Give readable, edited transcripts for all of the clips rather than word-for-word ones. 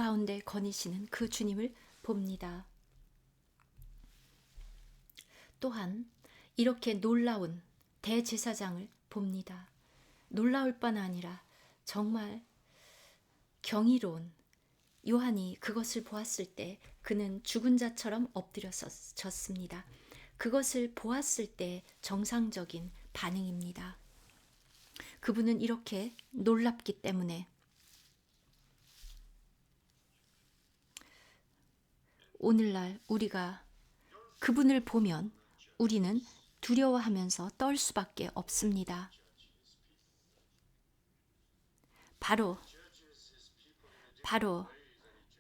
가운데 거니시는 그 주님을 봅니다. 또한 이렇게 놀라운 대제사장을 봅니다. 놀라울 뿐 아니라 정말 경이로운, 요한이 그것을 보았을 때 그는 죽은 자처럼 엎드려졌습니다. 그것을 보았을 때 정상적인 반응입니다. 그분은 이렇게 놀랍기 때문에 오늘날 우리가 그분을 보면 우리는 두려워하면서 떨 수밖에 없습니다. 바로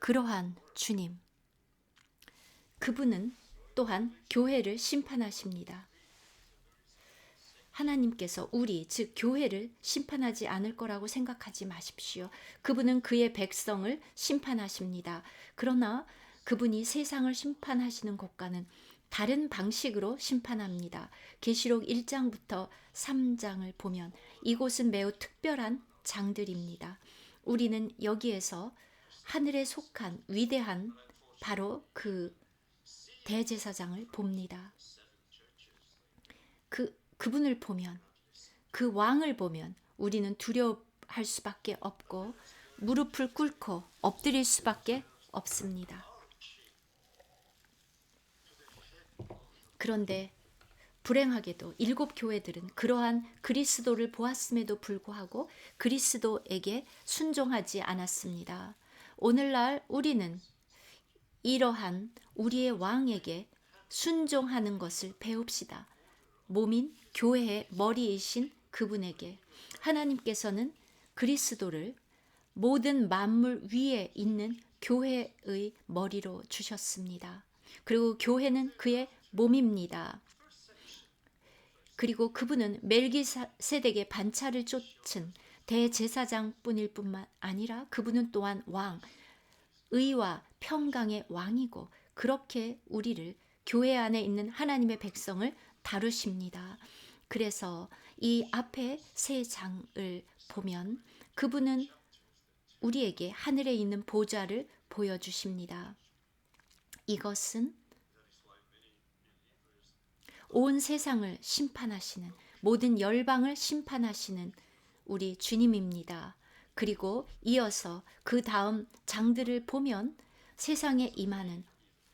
그러한 주님, 그분은 또한 교회를 심판하십니다. 하나님께서 즉 교회를 심판하지 않을 거라고 생각하지 마십시오. 그분은 그의 백성을 심판하십니다. 그러나 그분이 세상을 심판하시는 것과는 다른 방식으로 심판합니다. 계시록 1장부터 3장을 보면 이곳은 매우 특별한 장들입니다. 우리는 여기에서 하늘에 속한 위대한 바로 그 대제사장을 봅니다. 그분을 보면, 그 왕을 보면 우리는 두려워할 수밖에 없고 무릎을 꿇고 엎드릴 수밖에 없습니다. 그런데 불행하게도 7 교회들은 그러한 그리스도를 보았음에도 불구하고 그리스도에게 순종하지 않았습니다. 오늘날 우리는 이러한 우리의 왕에게 순종하는 것을 배웁시다. 몸인 교회의 머리이신 그분에게 하나님께서는 그리스도를 모든 만물 위에 있는 교회의 머리로 주셨습니다. 그리고 교회는 그의 몸입니다. 그리고 그분은 멜기세덱의 반차를 쫓은 대제사장뿐일 뿐만 아니라 그분은 또한 왕, 의와 평강의 왕이고 그렇게 우리를 교회 안에 있는 하나님의 백성을 다루십니다. 그래서 이 앞에 3장을 보면 그분은 우리에게 하늘에 있는 보좌를 보여주십니다. 이것은 온 세상을 심판하시는, 모든 열방을 심판하시는 우리 주님입니다. 그리고 이어서 그 다음 장들을 보면 세상에 임하는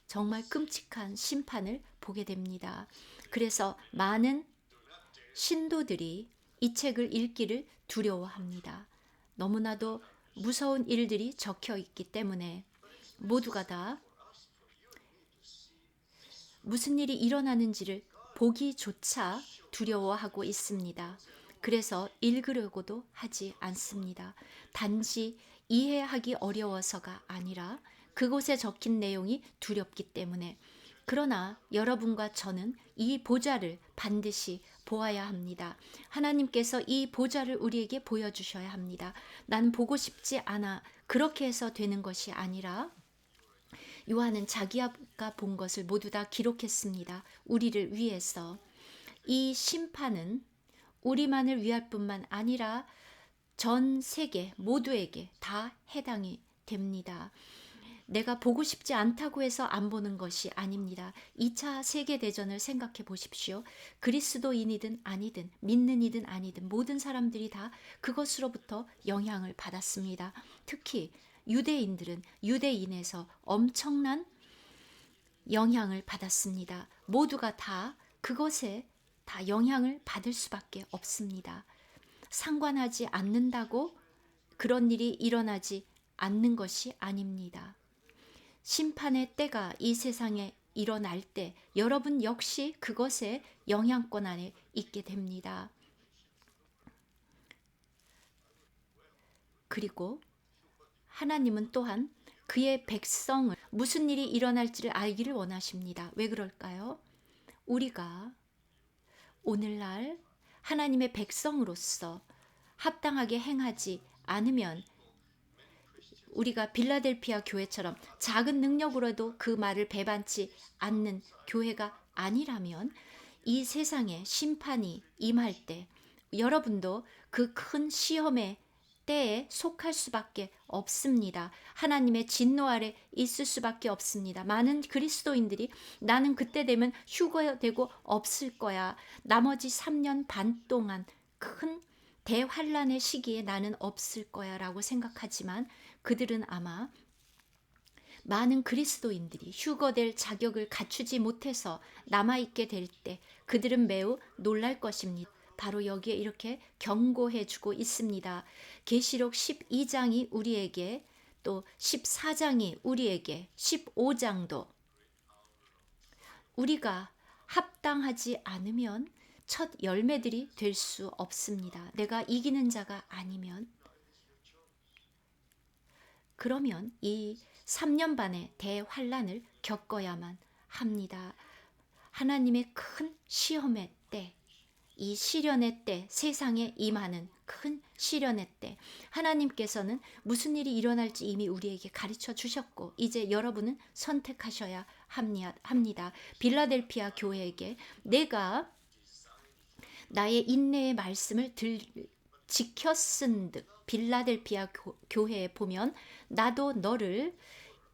정말 끔찍한 심판을 보게 됩니다. 그래서 많은 신도들이 이 책을 읽기를 두려워합니다. 너무나도 무서운 일들이 적혀 있기 때문에 모두가 다 무슨 일이 일어나는지를 보기조차 두려워하고 있습니다. 그래서 읽으려고도 하지 않습니다. 단지 이해하기 어려워서가 아니라 그곳에 적힌 내용이 두렵기 때문에. 그러나 여러분과 저는 이 보좌를 반드시 보아야 합니다. 하나님께서 이 보좌를 우리에게 보여주셔야 합니다. 난 보고 싶지 않아. 그렇게 해서 되는 것이 아니라 요한은 자기가 본 것을 모두 다 기록했습니다. 우리를 위해서. 이 심판은 우리만을 위할 뿐만 아니라 전 세계 모두에게 다 해당이 됩니다. 내가 보고 싶지 않다고 해서 안 보는 것이 아닙니다. 2차 세계대전을 생각해 보십시오. 그리스도인이든 아니든 믿는 이든 아니든 모든 사람들이 다 그것으로부터 영향을 받았습니다. 특히 유대인들은 유대인에서 엄청난 영향을 받았습니다. 모두가 다 그것에 다 영향을 받을 수밖에 없습니다. 상관하지 않는다고 그런 일이 일어나지 않는 것이 아닙니다. 심판의 때가 이 세상에 일어날 때 여러분 역시 그것의 영향권 안에 있게 됩니다. 그리고 하나님은 또한 그의 백성을 무슨 일이 일어날지를 알기를 원하십니다. 왜 그럴까요? 우리가 오늘날 하나님의 백성으로서 합당하게 행하지 않으면 우리가 빌라델피아 교회처럼 작은 능력으로도 그 말을 배반치 않는 교회가 아니라면 이 세상에 심판이 임할 때 여러분도 그 큰 시험에 때에 속할 수밖에 없습니다. 하나님의 진노 아래 있을 수밖에 없습니다. 많은 그리스도인들이 나는 그때 되면 휴거되고 없을 거야. 나머지 3년 반 동안 큰 대환란의 시기에 나는 없을 거야 라고 생각하지만 그들은 아마 많은 그리스도인들이 휴거될 자격을 갖추지 못해서 남아있게 될 때 그들은 매우 놀랄 것입니다. 바로 여기에 이렇게 경고해 주고 있습니다. 계시록 12장이 우리에게 또 14장이 우리에게 15장도 우리가 합당하지 않으면 첫 열매들이 될 수 없습니다. 내가 이기는 자가 아니면 그러면 이 3년 반의 대환란을 겪어야만 합니다. 하나님의 큰 시험의 때, 이 시련의 때, 세상에 임하는 큰 시련의 때 하나님께서는 무슨 일이 일어날지 이미 우리에게 가르쳐 주셨고 이제 여러분은 선택하셔야 합니다. 빌라델피아 교회에게 내가 나의 인내의 말씀을 지켰은즉 빌라델피아 교회에 보면 나도 너를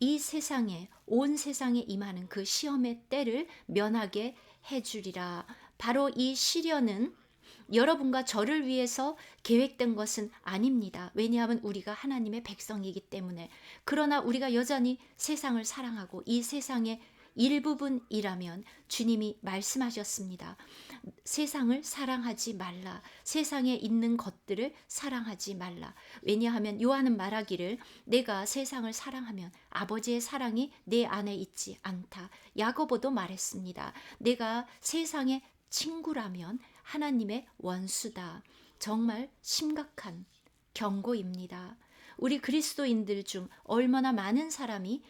이 세상에 온 세상에 임하는 그 시험의 때를 면하게 해주리라. 바로 이 시련은 여러분과 저를 위해서 계획된 것은 아닙니다. 왜냐하면 우리가 하나님의 백성이기 때문에. 그러나 우리가 여전히 세상을 사랑하고 이 세상의 일부분이라면 주님이 말씀하셨습니다. 세상을 사랑하지 말라. 세상에 있는 것들을 사랑하지 말라. 왜냐하면 요한은 말하기를 내가 세상을 사랑하면 아버지의 사랑이 내 안에 있지 않다. 야고보도 말했습니다. 내가 세상의 친구라면 하나님의 원수다. 정말 심각한 경고입니다. 우리 그리스도인들 중 얼마나 많은 사람이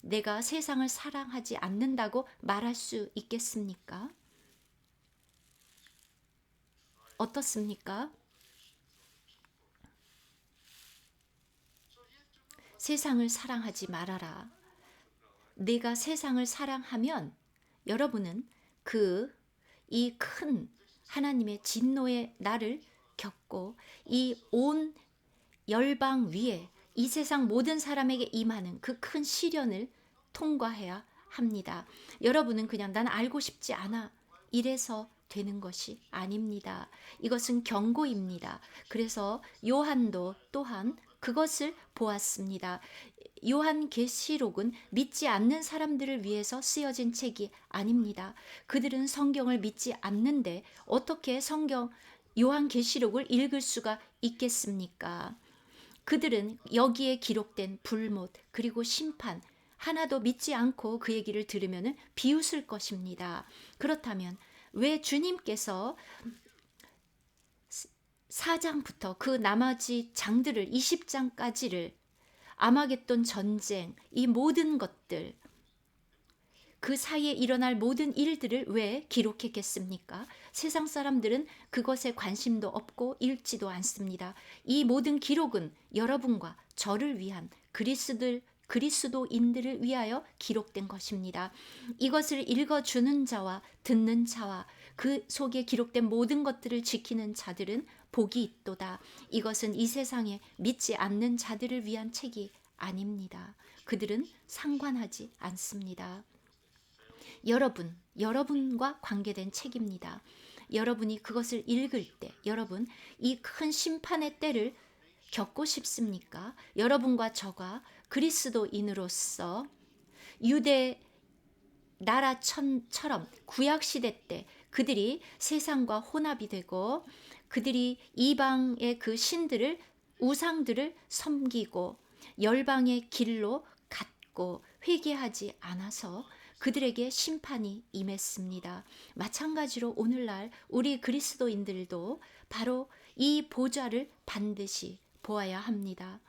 내가 세상을 사랑하지 않는다고 말할 수 있겠습니까? 어떻습니까? 세상을 사랑하지 말아라. 내가 세상을 사랑하면 여러분은 이 큰 하나님의 진노의 날을 겪고 이 온 열방 위에 이 세상 모든 사람에게 임하는 그 큰 시련을 통과해야 합니다. 여러분은 그냥 난 알고 싶지 않아 이래서 되는 것이 아닙니다. 이것은 경고입니다. 그래서 요한도 또한 그것을 보았습니다. 요한계시록은 믿지 않는 사람들을 위해서 쓰여진 책이 아닙니다. 그들은 성경을 믿지 않는데 어떻게 요한계시록을 읽을 수가 있겠습니까? 그들은 여기에 기록된 불못 그리고 심판 하나도 믿지 않고 그 얘기를 들으면 비웃을 것입니다. 그렇다면 왜 주님께서 4장부터 그 나머지 장들을 20장까지를 아마겟돈 전쟁 이 모든 것들 그 사이에 일어날 모든 일들을 왜 기록했겠습니까? 세상 사람들은 그것에 관심도 없고 읽지도 않습니다. 이 모든 기록은 여러분과 저를 위한 그리스도인들을 위하여 기록된 것입니다. 이것을 읽어주는 자와 듣는 자와 그 속에 기록된 모든 것들을 지키는 자들은 복이 있도다. 이것은 이 세상에 믿지 않는 자들을 위한 책이 아닙니다. 그들은 상관하지 않습니다. 여러분과 관계된 책입니다. 여러분이 그것을 읽을 때 여러분 이 큰 심판의 때를 겪고 싶습니까? 여러분과 저가 그리스도인으로서 유대 나라처럼 구약시대 때 그들이 세상과 혼합이 되고 그들이 이방의 그 신들을 우상들을 섬기고 열방의 길로 갔고 회개하지 않아서 그들에게 심판이 임했습니다. 마찬가지로 오늘날 우리 그리스도인들도 바로 이 보좌를 반드시 보아야 합니다.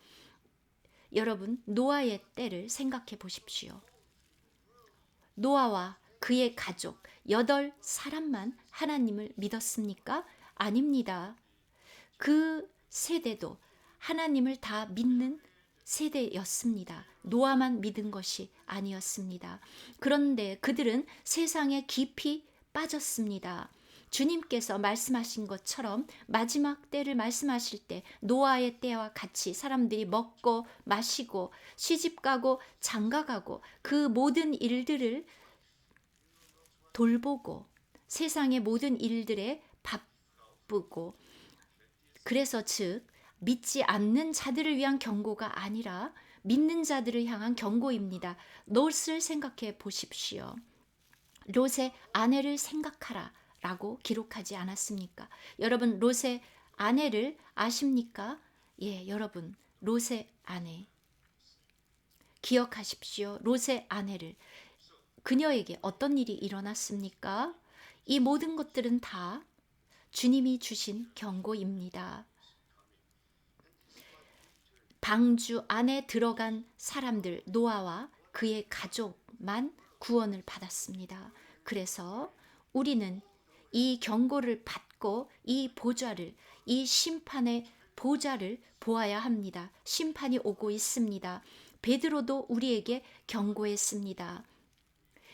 여러분 노아의 때를 생각해 보십시오. 노아와 그의 가족 8사람만 하나님을 믿었습니까? 아닙니다. 그 세대도 하나님을 다 믿는 세대였습니다. 노아만 믿은 것이 아니었습니다. 그런데 그들은 세상에 깊이 빠졌습니다. 주님께서 말씀하신 것처럼 마지막 때를 말씀하실 때 노아의 때와 같이 사람들이 먹고 마시고 시집가고 장가가고 그 모든 일들을 돌보고 세상의 모든 일들에 바쁘고, 그래서 즉 믿지 않는 자들을 위한 경고가 아니라 믿는 자들을 향한 경고입니다. 롯을 생각해 보십시오. 롯의 아내를 생각하라 라고 기록하지 않았습니까? 여러분, 롯의 아내를 아십니까? 예, 여러분, 롯의 아내 기억하십시오. 롯의 아내를. 그녀에게 어떤 일이 일어났습니까? 이 모든 것들은 다 주님이 주신 경고입니다. 방주 안에 들어간 사람들, 노아와 그의 가족만 구원을 받았습니다. 그래서 우리는 이 경고를 받고 이 보좌를, 이 심판의 보좌를 보아야 합니다. 심판이 오고 있습니다. 베드로도 우리에게 경고했습니다.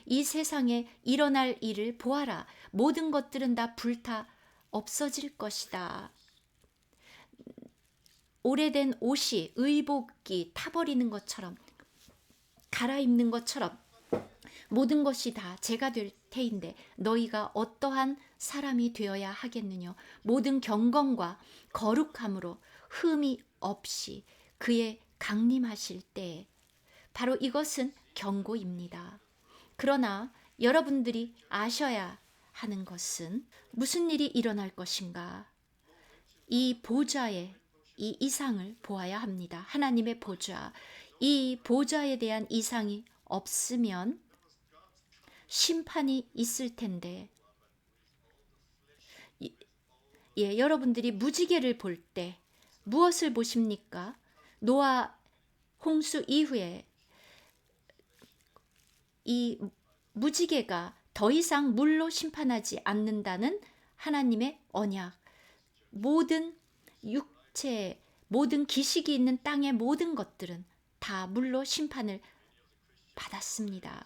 이 세상에 일어날 일을 보아라. 모든 것들은 다 불타 없어질 것이다. 오래된 옷이 의복이 타버리는 것처럼, 갈아입는 것처럼 모든 것이 다 제가 될 테인데 너희가 어떠한 사람이 되어야 하겠느냐. 모든 경건과 거룩함으로 흠이 없이 그의 강림하실 때, 바로 이것은 경고입니다. 그러나 여러분들이 아셔야 하는 것은 무슨 일이 일어날 것인가. 이 보좌의 이 이상을 보아야 합니다. 하나님의 보좌. 이 보좌에 대한 이상이 없으면 심판이 있을 텐데, 예, 여러분들이 무지개를 볼 때 무엇을 보십니까? 노아 홍수 이후에 이 무지개가 더 이상 물로 심판하지 않는다는 하나님의 언약. 모든 육체, 모든 기식이 있는 땅의 모든 것들은 다 물로 심판을 받았습니다.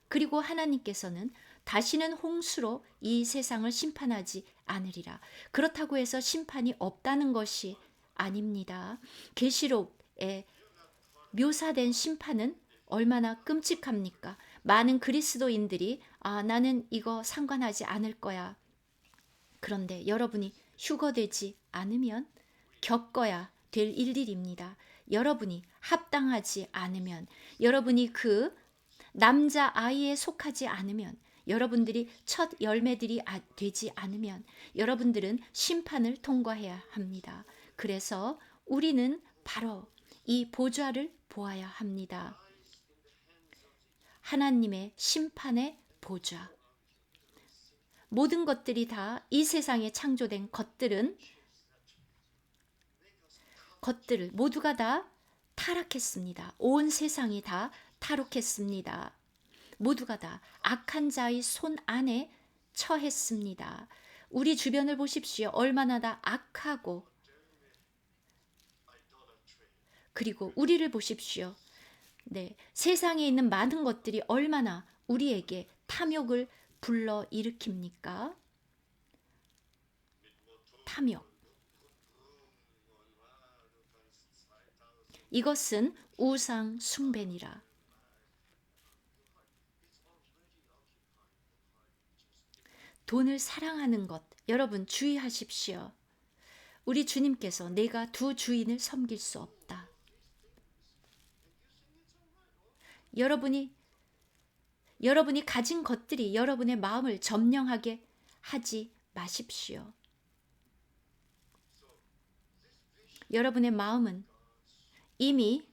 그리고 하나님께서는 다시는 홍수로 이 세상을 심판하지 않으리라. 그렇다고 해서 심판이 없다는 것이 아닙니다. 계시록에 묘사된 심판은 얼마나 끔찍합니까? 많은 그리스도인들이 나는 이거 상관하지 않을 거야. 그런데 여러분이 휴거되지 않으면 겪어야 될 일들입니다. 여러분이 합당하지 않으면, 여러분이 그 남자 아이에 속하지 않으면, 여러분들이 첫 열매들이 되지 않으면 여러분들은 심판을 통과해야 합니다. 그래서 우리는 바로 이 보좌를 보아야 합니다. 하나님의 심판의 보좌. 모든 것들이 다 이 세상에 창조된 것들을 모두가 다 타락했습니다. 온 세상이 다 타락했습니다. 모두가 다 악한 자의 손 안에 처했습니다. 우리 주변을 보십시오. 얼마나 다 악하고, 그리고 우리를 보십시오. 네, 세상에 있는 많은 것들이 얼마나 우리에게 탐욕을 불러 일으킵니까? 탐욕. 이것은 우상 숭배니라. 돈을 사랑하는 것, 여러분 주의하십시오. 우리 주님께서 내가 두 주인을 섬길 수 없다. 여러분이 가진 것들이 여러분의 마음을 점령하게 하지 마십시오. 여러분의 마음은 이미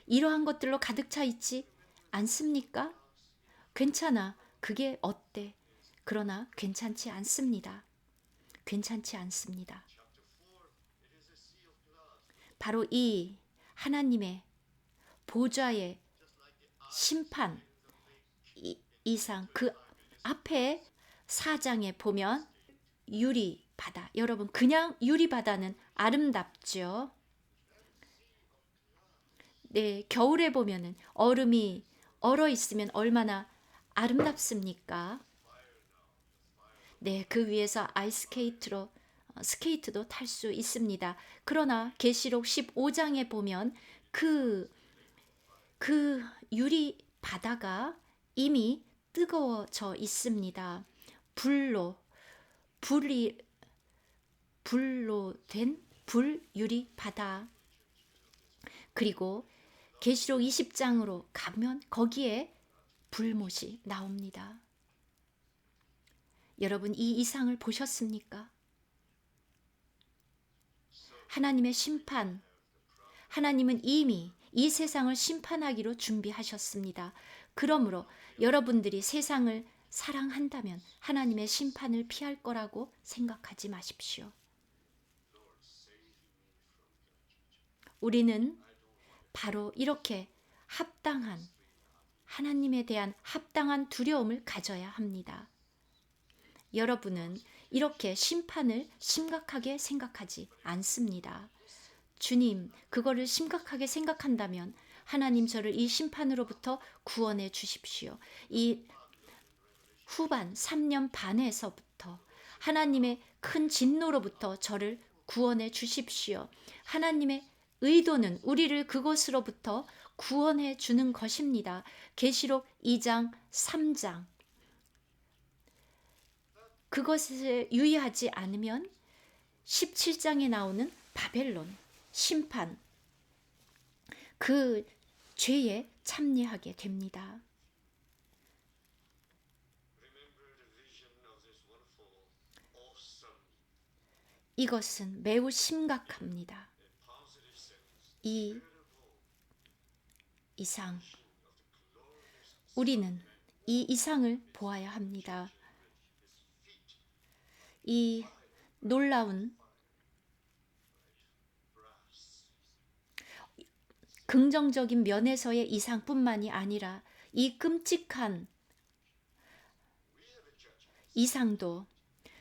이러한 것들로 가득 차 있지 않습니까? 괜찮아. 그게 어때? 그러나 괜찮지 않습니다. 괜찮지 않습니다. 바로 이 하나님의 보좌의 심판 이상, 그 앞에 4장에 보면 유리바다. 여러분, 그냥 유리바다는 아름답죠. 네, 겨울에 보면은 얼음이 얼어 있으면 얼마나 아름답습니까? 네, 그 위에서 아이스케이트로 스케이트도 탈 수 있습니다. 그러나 계시록 15장에 보면 그, 그 유리 바다가 이미 뜨거워져 있습니다. 불로, 불이, 불로 된 불유리 바다. 그리고 계시록 20장으로 가면 거기에 불못이 나옵니다. 여러분, 이 이상을 보셨습니까? 하나님의 심판, 하나님은 이미 이 세상을 심판하기로 준비하셨습니다. 그러므로 여러분들이 세상을 사랑한다면 하나님의 심판을 피할 거라고 생각하지 마십시오. 우리는 바로 이렇게 합당한, 하나님에 대한 합당한 두려움을 가져야 합니다. 여러분은 이렇게 심판을 심각하게 생각하지 않습니다. 주님, 그거를 심각하게 생각한다면 하나님 저를 이 심판으로부터 구원해 주십시오. 이 후반 3년 반에서부터 하나님의 큰 진노로부터 저를 구원해 주십시오. 하나님의 의도는 우리를 그것으로부터 구원해 주는 것입니다. 계시록 2장, 3장. 그것을 유의하지 않으면 17장에 나오는 바벨론, 심판, 그 죄에 참여하게 됩니다. 이것은 매우 심각합니다. 이 이상, 우리는 이 이상을 보아야 합니다. 이 놀라운 긍정적인 면에서의 이상뿐만이 아니라 이 끔찍한 이상도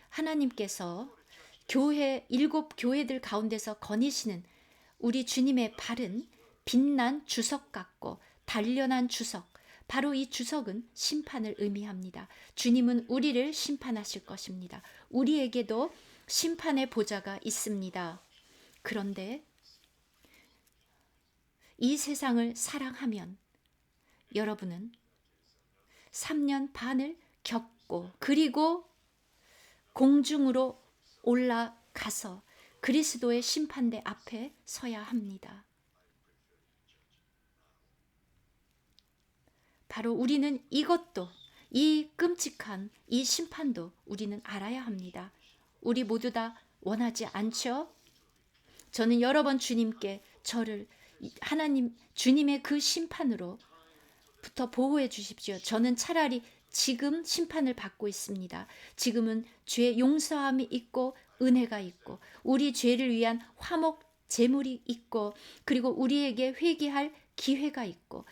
하나님께서 교회, 7교회들 가운데서 거니시는 우리 주님의 발은 빛난 주석 같고 단련한 주석, 바로 이 주석은 심판을 의미합니다. 주님은 우리를 심판하실 것입니다. 우리에게도 심판의 보좌가 있습니다. 그런데 이 세상을 사랑하면 여러분은 3년 반을 겪고 그리고 공중으로 올라가서 그리스도의 심판대 앞에 서야 합니다. 바로 우리는 이것도, 이 끔찍한 이 심판도 우리는 알아야 합니다. 우리 모두 다 원하지 않죠? 저는 여러 번 주님께 저를 하나님, 주님의 그 심판으로부터 보호해 주십시오. 저는 차라리 지금 심판을 받고 있습니다. 지금은 죄 용서함이 있고 은혜가 있고 우리 죄를 위한 화목 제물이 있고 그리고 우리에게 회개할 기회가 있고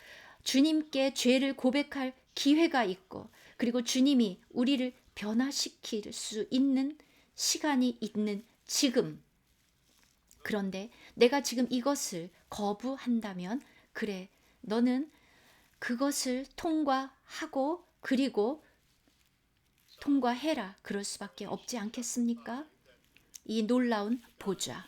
주님께 죄를 고백할 기회가 있고 그리고 주님이 우리를 변화시킬 수 있는 시간이 있는 지금. 그런데 내가 지금 이것을 거부한다면 그래, 너는 그것을 통과하고 그리고 통과해라. 그럴 수밖에 없지 않겠습니까? 이 놀라운 보좌.